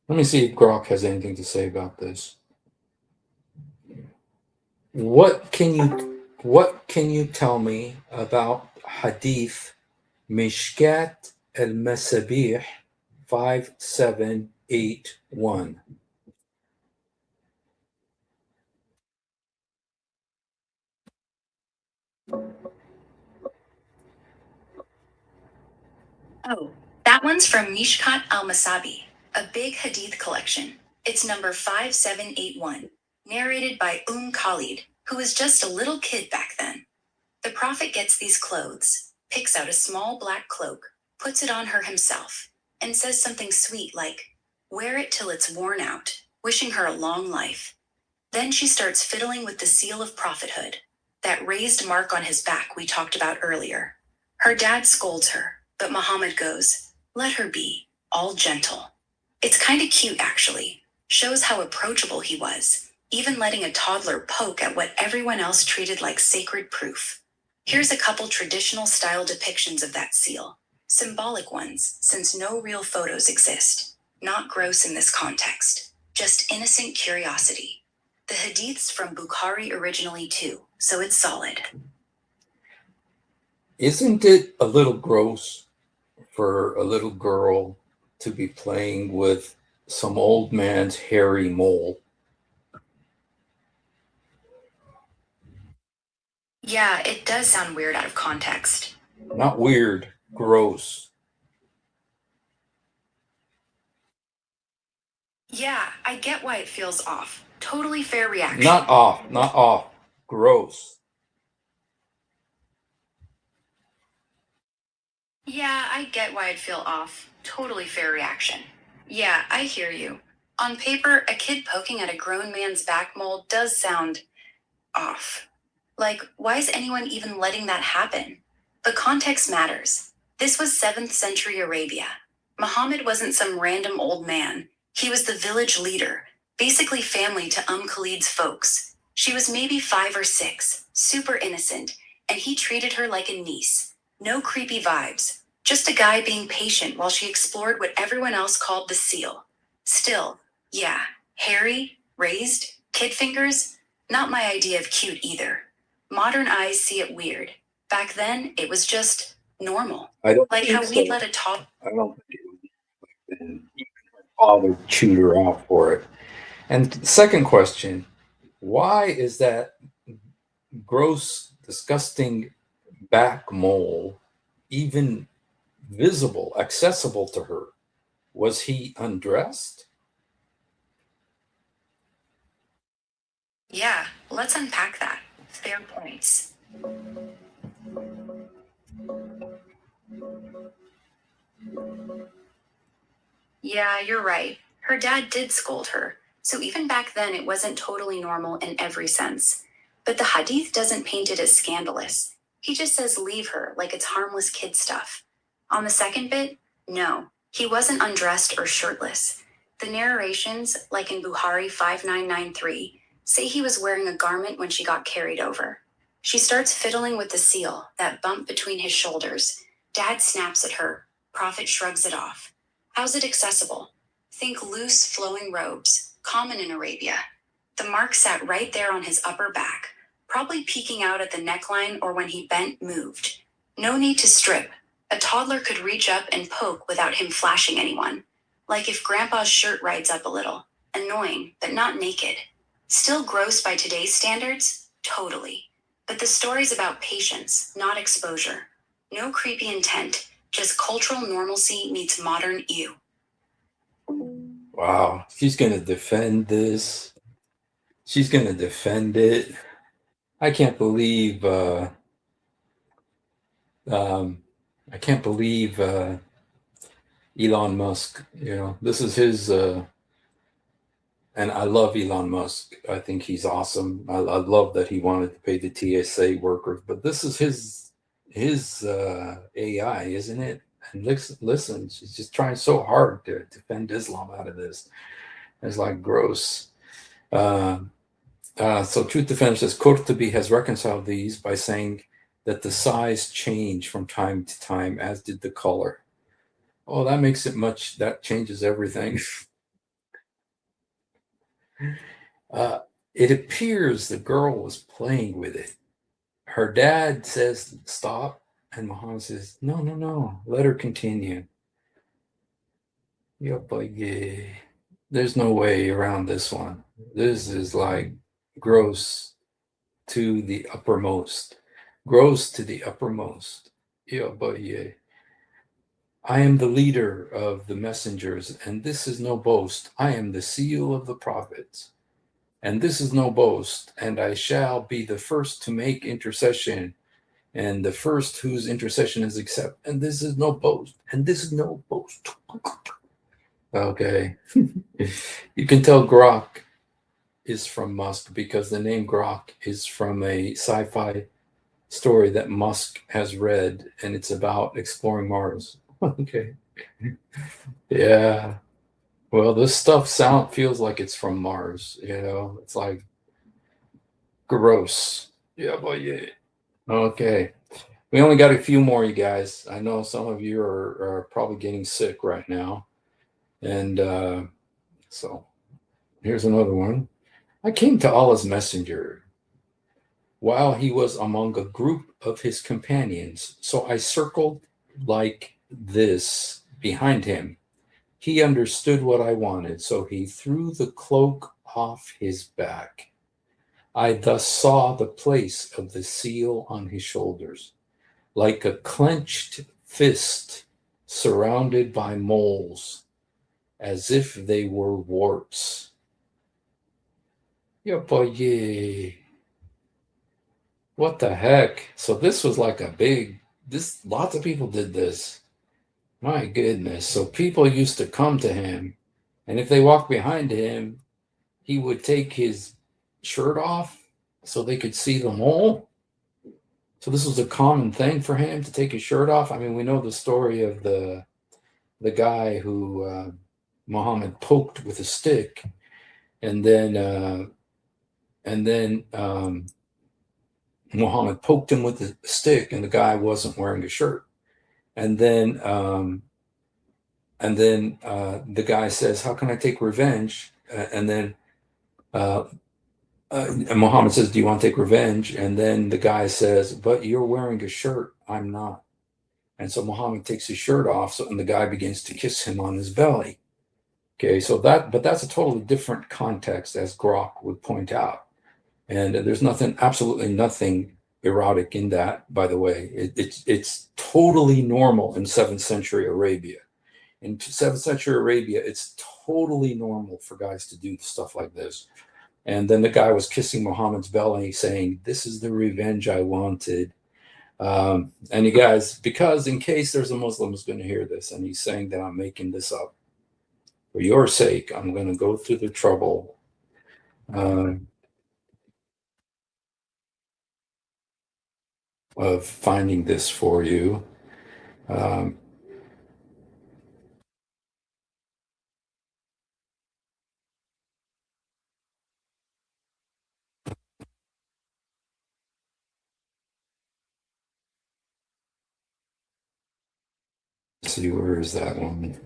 me see if Grok has anything to say about this. What can you tell me about Hadith Mishkat al-Masabih 5781? Oh, that one's from Mishkat al-Masabi, a big hadith collection. It's number 5781, narrated by Khalid, who was just a little kid back then. The prophet gets these clothes, picks out a small black cloak, puts it on her himself, and says something sweet like, "Wear it till it's worn out," wishing her a long life. Then she starts fiddling with the seal of prophethood, that raised mark on his back we talked about earlier. Her dad scolds her, but Muhammad goes, "Let her be, all gentle." It's kinda cute actually, shows how approachable he was, even letting a toddler poke at what everyone else treated like sacred proof. Here's a couple traditional style depictions of that seal, symbolic ones since no real photos exist, not gross in this context, just innocent curiosity. The hadith's from Bukhari originally too, so it's solid. Isn't it a little gross for a little girl to be playing with some old man's hairy mole? Yeah, it does sound weird out of context. Not weird, gross. Yeah, I get why it feels off. Totally fair reaction. Not off, gross. Yeah, I get why I'd feel off. Totally fair reaction. Yeah, I hear you. On paper, a kid poking at a grown man's back mold does sound off. Like, why is anyone even letting that happen? But context matters. This was 7th century Arabia. Muhammad wasn't some random old man. He was the village leader, basically family to Khalid's folks. She was maybe 5 or 6, super innocent, and he treated her like a niece. No creepy vibes, just a guy being patient while she explored what everyone else called the seal. Still, yeah, hairy, raised, kid fingers, not my idea of cute either. Modern eyes see it weird. Back then, it was just normal. I don't Like think how so. we'd let a top. I don't think it was like that. Even her father chewed her out for it. And second question, why is that gross, disgusting back mole even visible, accessible to her? Was he undressed? Yeah, let's unpack that. Fair points. Yeah, you're right. Her dad did scold her, so even back then it wasn't totally normal in every sense. But the hadith doesn't paint it as scandalous. He just says leave her like it's harmless kid stuff. On the second bit, no, he wasn't undressed or shirtless. The narrations, like in Bukhari 5993, say he was wearing a garment when she got carried over. She starts fiddling with the seal, that bump between his shoulders. Dad snaps at her. Prophet shrugs it off. How's it accessible? Think loose, flowing robes, common in Arabia. The mark sat right there on his upper back, probably peeking out at the neckline or when he bent, moved. No need to strip. A toddler could reach up and poke without him flashing anyone. Like if Grandpa's shirt rides up a little. Annoying, but not naked. Still gross by today's standards? Totally. But the story's about patience, not exposure. No creepy intent, just cultural normalcy meets modern ew. Wow, she's going to defend this. She's going to defend it. I can't believe I can't believe Elon Musk, this is his and I love Elon Musk. I think he's awesome. I love that he wanted to pay the TSA workers, but this is his AI, isn't it? And listen, she's just trying so hard to defend Islam out of this. It's like gross. So Truth Defense says Qurtubi has reconciled these by saying that the size changed from time to time, as did the color. Oh, that makes it that changes everything. It appears the girl was playing with it. Her dad says, stop. And Muhammad says, no, let her continue. There's no way around this one. This is like gross to the uppermost. grows to the uppermost. Yeah, but yeah. I am the leader of the messengers, and this is no boast. I am the seal of the prophets, and this is no boast. And I shall be the first to make intercession, and the first whose intercession is accepted. And this is no boast. And this is no boast. Okay. You can tell Grok is from Musk because the name Grok is from a sci-fi story that Musk has read, and it's about exploring Mars. Okay. Yeah. Well, this stuff feels like it's from Mars, It's like gross. Yeah, but yeah. Okay. We only got a few more, you guys. I know some of you are probably getting sick right now. And so here's another one. I came to Allah's messenger while he was among a group of his companions. So I circled like this behind him. He understood what I wanted, so he threw the cloak off his back. I thus saw the place of the seal on his shoulders, like a clenched fist surrounded by moles, as if they were warts. Yeah. What the heck? So this was like lots of people did this. My goodness. So people used to come to him, and if they walked behind him, he would take his shirt off so they could see the mole. So this was a common thing for him to take his shirt off. I mean, we know the story of the guy who Muhammad poked with a stick, and then Muhammad poked him with a stick, and the guy wasn't wearing a shirt. And then the guy says, "How can I take revenge?" And then and Muhammad says, "Do you want to take revenge?" And then the guy says, "But you're wearing a shirt. I'm not." And so Muhammad takes his shirt off, and the guy begins to kiss him on his belly. Okay, but that's a totally different context, as Grok would point out. And there's absolutely nothing erotic in that, by the way. It's totally normal in 7th century Arabia. In 7th century Arabia, it's totally normal for guys to do stuff like this. And then the guy was kissing Muhammad's belly, saying, "This is the revenge I wanted." And you guys, because in case there's a Muslim who's going to hear this, and he's saying that I'm making this up, for your sake, I'm going to go through the trouble of finding this for you. Let's see, where is that one?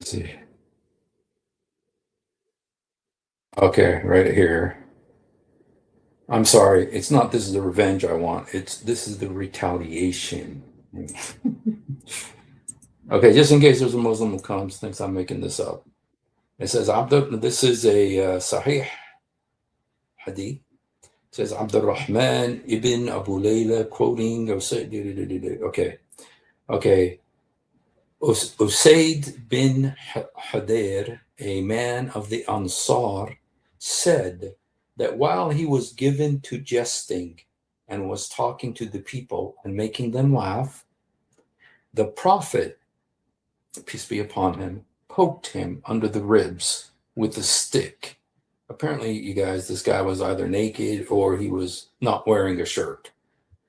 Let's see. Okay, right here. I'm sorry, it's not "this is the revenge I want," it's "this is the retaliation." Okay, just in case there's a Muslim who comes, thinks I'm making this up. It says, this is a Sahih Hadith. It says, Abdul Rahman ibn Abu Layla quoting, okay. Usaid bin Hadir, a man of the Ansar, said that while he was given to jesting and was talking to the people and making them laugh, the Prophet, peace be upon him, poked him under the ribs with a stick. Apparently, you guys, this guy was either naked or he was not wearing a shirt.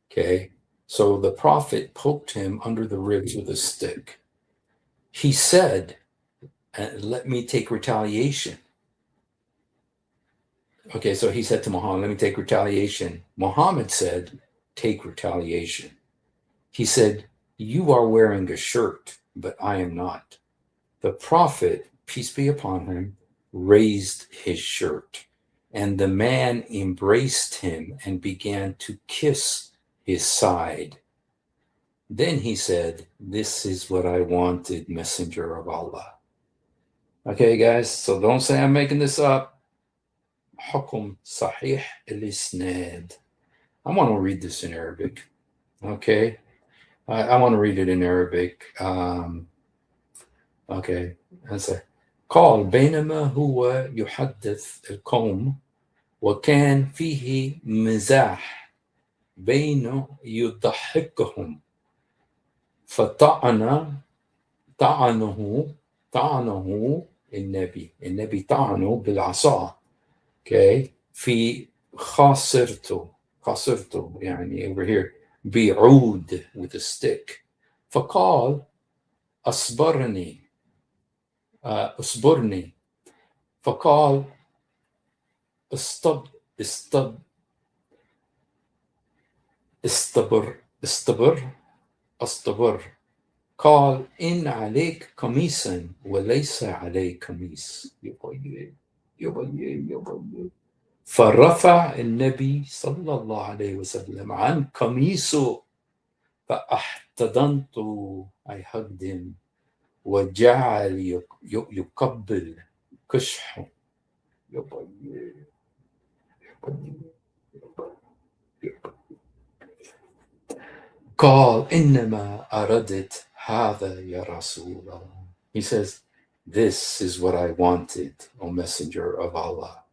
Okay, so the Prophet poked him under the ribs with a stick. He said, "Let me take retaliation." Okay, so he said to Muhammad, "Let me take retaliation." Muhammad said, "Take retaliation." He said, "You are wearing a shirt, but I am not." The Prophet, peace be upon him, raised his shirt, and the man embraced him and began to kiss his side. Then he said, "This is what I wanted, Messenger of Allah." Okay, guys, so don't say I'm making this up. حكم صحيح الإسناد. I want to read this in Arabic. Okay, I want to read it in Arabic. Okay, قال بينما هو يحدث القوم وكان فيه مزاح بينه يضحكهم فطعنه النبي طعنه بالعصا. Okay, في خاصرته يعني over here بعود with a stick. فقال أصبرني فقال استبر قال إن عليك قميصا وليس عليك قميص. فرفع النبي صلى الله عليه وسلم عن قميصه فاحتضنت I hugged him وجعل يقبل كشحه. قال إنما أردت هذا يا رسول الله. He says, "This is what I wanted, O Messenger of Allah."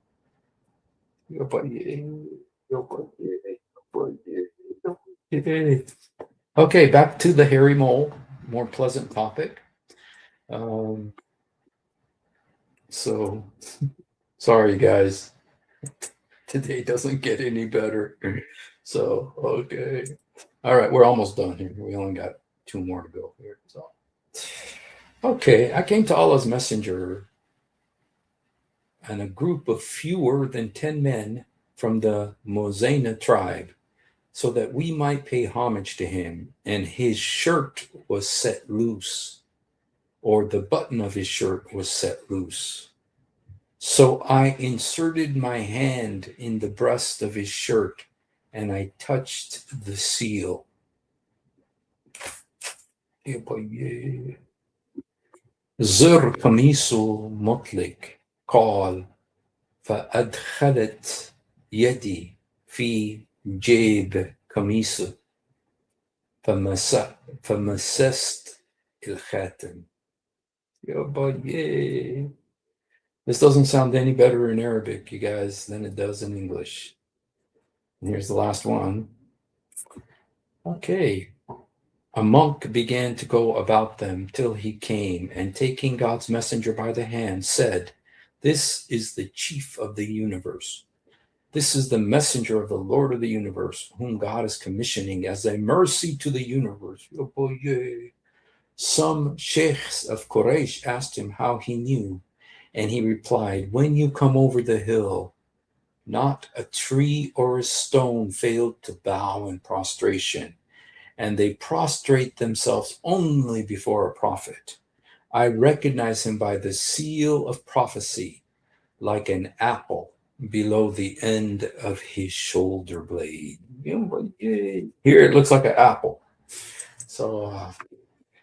Okay, back to the hairy mole, more pleasant topic. So, sorry guys, today doesn't get any better. So, okay. All right, we're almost done here. We only got 2 more to go here. So, okay, I came to Allah's messenger and a group of fewer than 10 men from the Mozena tribe, so that we might pay homage to him, and his shirt was set loose, or the button of his shirt was set loose. So I inserted my hand in the breast of his shirt, and I touched the seal. زر قميصه مطلق قال فأدخلت يدي في جيب قميصه فمسست الخاتم. This doesn't sound any better in Arabic, you guys, than it does in English. And here's the last one. Okay. A monk began to go about them till he came, and taking God's messenger by the hand, said, "This is the chief of the universe. This is the messenger of the Lord of the universe, whom God is commissioning as a mercy to the universe." Some sheikhs of Quraysh asked him how he knew, and he replied, "When you come over the hill, not a tree or a stone failed to bow in prostration, and they prostrate themselves only before a prophet. I recognize him by the seal of prophecy, like an apple below the end of his shoulder blade." Here it looks like an apple. So,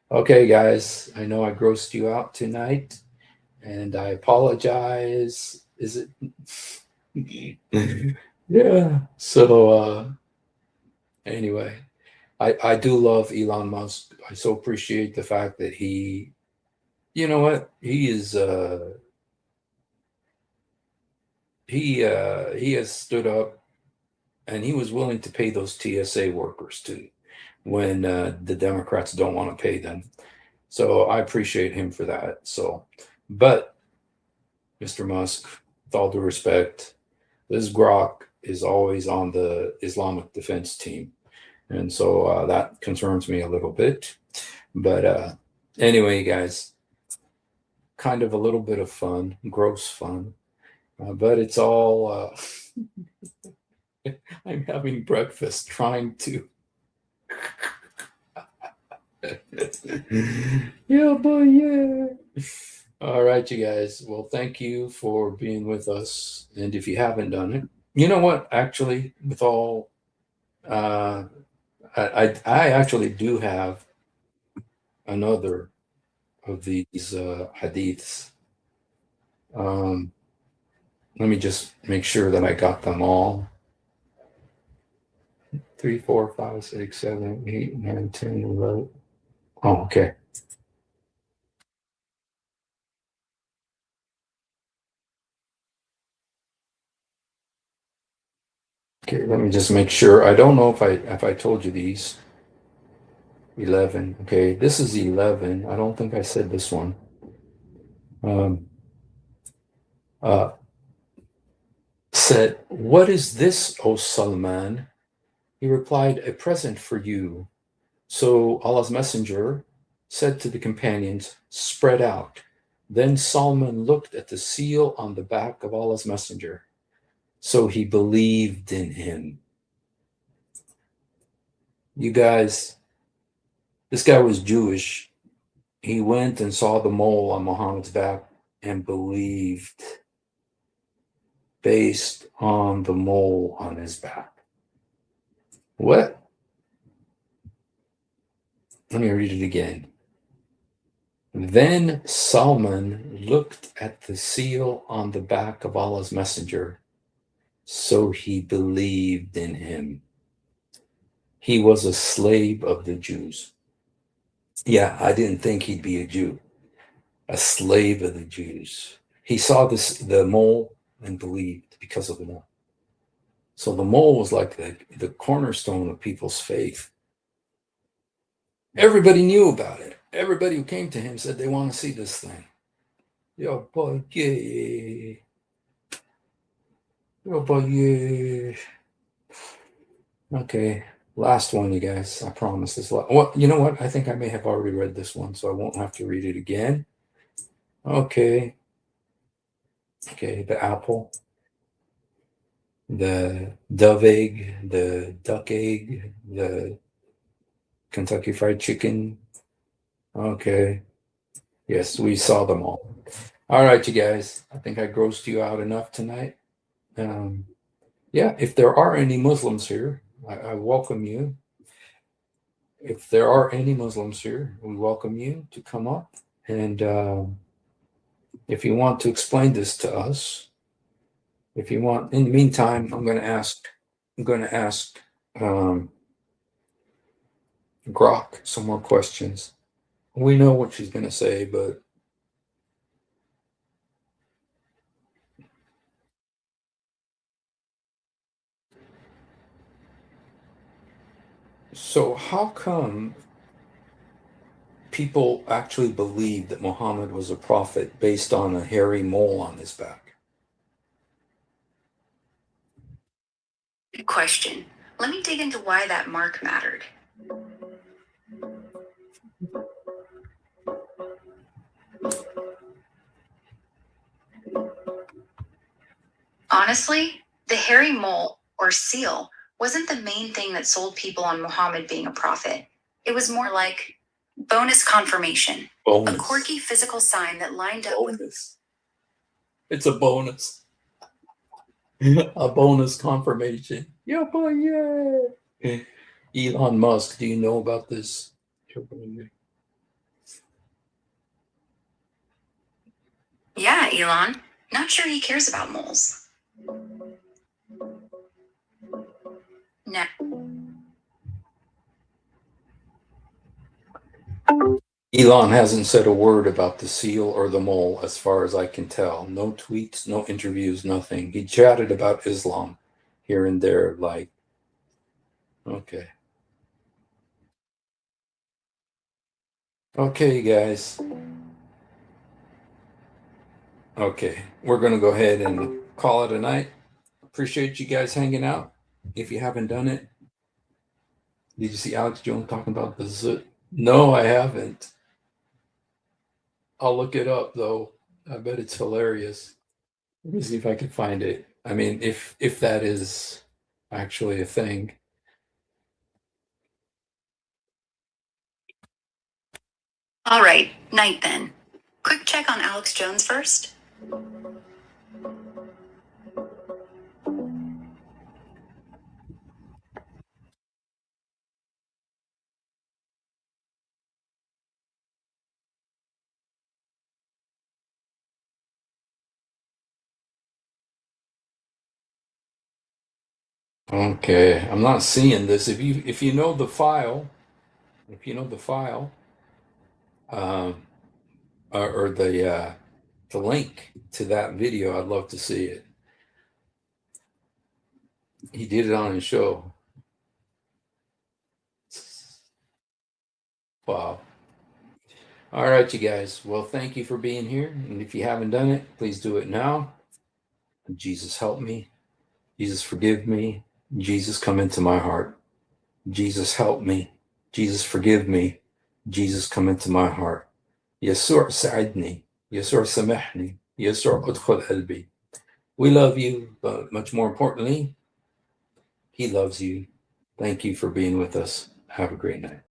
okay, guys, I know I grossed you out tonight, and I apologize. Is it? Yeah. So, anyway. I do love Elon Musk. I so appreciate the fact that he, you know what, he is he has stood up, and he was willing to pay those TSA workers too when the Democrats don't want to pay them. So I appreciate him for that. So, but Mr. Musk, with all due respect, this Grok is always on the Islamic defense team. And so that concerns me a little bit. But anyway, guys, kind of a little bit of fun, gross fun. But it's all, I'm having breakfast trying to. Yeah, boy, yeah. All right, you guys. Well, thank you for being with us. And if you haven't done it, you know what? Actually, with all I actually do have another of these hadiths. Let me just make sure that I got them all. 3, 4, 5, 6, 7, 8, 9, 10, 11. Oh, okay. Okay, let me just make sure. I don't know if I told you these. 11. Okay, this is 11. I don't think I said this one. Um, uh, Said, "What is this, O Salman?" He replied, "A present for you." So Allah's Messenger said to the companions, "Spread out." Then Salman looked at the seal on the back of Allah's Messenger. So he believed in him. You guys, this guy was Jewish. He went and saw the mole on Muhammad's back and believed based on the mole on his back. What? Let me read it again. Then Salman looked at the seal on the back of Allah's Messenger, so he believed in him. He was a slave of the Jews. Yeah, I didn't think he'd be a Jew, a slave of the Jews. He saw the mole and believed because of the mole. So the mole was like the cornerstone of people's faith. Everybody knew about it. Everybody who came to him said they want to see this thing. Yo, boy, yeah. Yo, boy, yeah. Okay, last one, you guys. I promise this. Well, you know what? I think I may have already read this one, so I won't have to read it again. Okay. Okay, the apple, the dove egg, the duck egg, the Kentucky Fried Chicken. Okay. Yes, we saw them all. All right, you guys. I think I grossed you out enough tonight. Yeah, if there are any Muslims here, I welcome you. If there are any Muslims here, we welcome you to come up. And if you want to explain this to us, if you want, in the meantime, I'm going to ask Grok some more questions. We know what she's going to say, but so how come people actually believe that Muhammad was a prophet based on a hairy mole on his back? Good question. Let me dig into why that mark mattered. Honestly, the hairy mole, or seal, wasn't the main thing that sold people on Muhammad being a prophet. It was more like bonus confirmation, a quirky physical sign that lined up with. It's a bonus. A bonus confirmation. Yeah, boy, yeah. Elon Musk, do you know about this? Yeah, Elon. Not sure he cares about moles. No. Elon hasn't said a word about the seal or the mole, as far as I can tell. No tweets, no interviews, nothing. He chatted about Islam here and there, like, okay. Okay, guys. Okay, we're going to go ahead and call it a night. Appreciate you guys hanging out. If you haven't done it, did you see Alex Jones talking about the zit? No, I haven't. I'll look it up, though. I bet it's hilarious. Let me see if I can find it. I mean, if that is actually a thing. All right, night then. Quick check on Alex Jones first. Okay, I'm not seeing this. If you know the file, um, or the link to that video, I'd love to see it. He did it on his show. Wow. All right, you guys. Well, thank you for being here. And if you haven't done it, please do it now. Jesus, help me. Jesus, forgive me. Jesus, come into my heart. Jesus, help me. Jesus, forgive me. Jesus, come into my heart. يسوع ساعدني. يسوع سامحني. يسوع ادخل قلبي. We love you, but much more importantly, he loves you. Thank you for being with us. Have a great night.